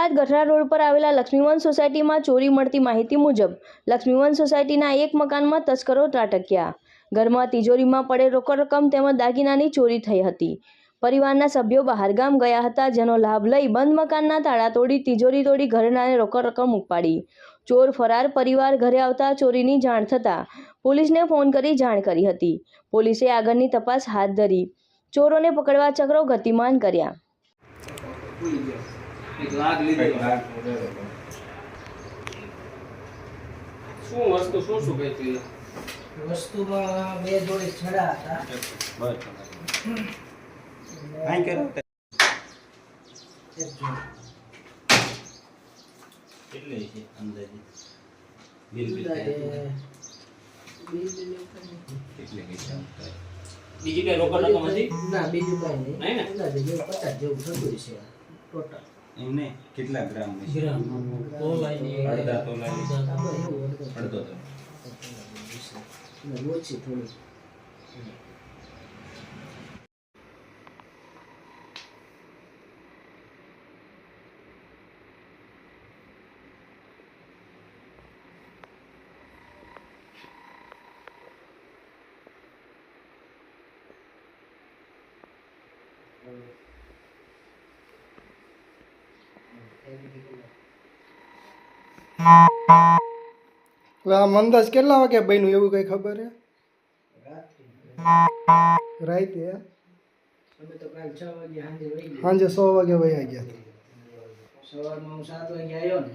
Ahmedabad Gadhada road પર આવેલા લક્ષ્મીવન સોસાયટીમાં ચોરી મળતી માહિતી મુજબ લક્ષ્મીવન સોસાયટીના એક મકાનમાં તસ્કરો ત્રાટક્યા। ઘરમાં તિજોરીમાં પડેલ રોકડ રકમ તેમજ દાગીનાની ચોરી થઈ હતી। પરિવારના સભ્યો બહારગામ ગયા હતા, જેનો લાભ લઈ બંધ મકાનના તાળા તોડી તિજોરી તોડી ઘરેણાને રોકડ રકમ ઉપાડી ચોર ફરાર। પરિવાર ઘરે આવતા ચોરીની જાણ થતાં પોલીસને ફોન કરી જાણ કરી હતી। પોલીસે આગળની તપાસ હાથ ધરી ચોરોને પકડવા ચક્રો ગતિમાન કર્યા। વસ્તુમાં બે જોડી છડા હતા। કેટલી છે અંદાજે બીજી કઈ રોકડ રકમ હતી? ના, બીજું કઈ નહીં। અંદાજે 50 જેવું થતું છે ટોટલ। એમને કેટલા ગ્રામ છે? ગ્રામ તોલાની અડધા તોલાની અડધો તો ઓછી થોડી। મંદાજ કેટલા વાગે બન્યું એવું કઈ ખબર હે? રાતે અમે તો કાલ 6 વાગે સાંજે 100 વાગે વયા ગયા હતા। સવારમાં હું 7 વાગે આવ્યો ને,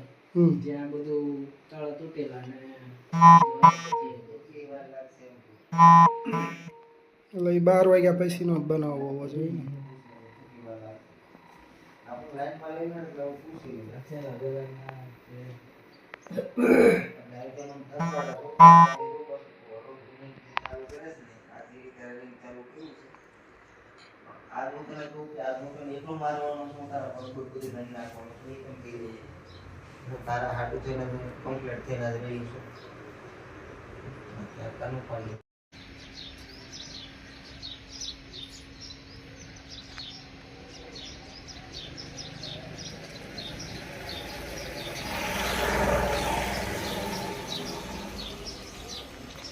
ત્યાં બધું તાળા તૂટેલા ને એટલે એ 12 વાગ્યા પછીનો જ બનાવ હોવો જોઈએ ને। તારા હાટું થઈને કમ્પ્લીટ થઈને જ રહી છું।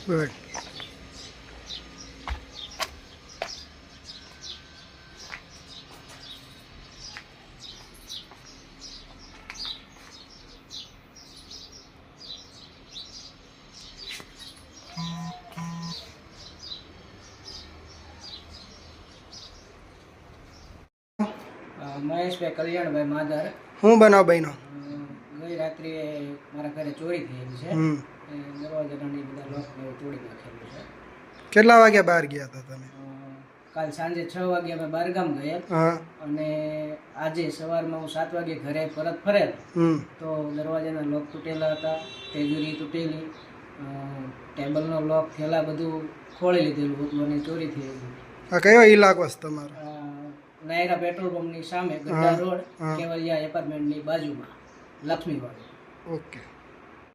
ગુડ। મહેશભાઈ કલ્યાણભાઈ માદર। હું બનાવ બન્યો? ગઈ રાત્રે મારા ઘરે ચોરી થયેલી છે। દરવાજાની બધા લોક ને તોડી નાખેલું છે। કેટલા વાગ્યા બહાર ગયા હતા તમે? કાલ સાંજે 6 વાગે અમે બહારગામ ગયા હા, અને આજે સવારમાં હું 7 વાગે ઘરે પરત ફરેલ તો દરવાજાના લોક તૂટેલા હતા, તેજોરી તૂટેલી, ટેબલનો લોક, થેલા બધું ખોળી લીધેલું હતું અને ચોરી થયેલી। આ કયો ઇલાકો છે તમારો? નાયરા પેટ્રોલ પંપની સામે ગઢડા રોડ, કેવલિયા એપાર્ટમેન્ટની બાજુમાં લક્ષ્મીવાડી। ઓકે।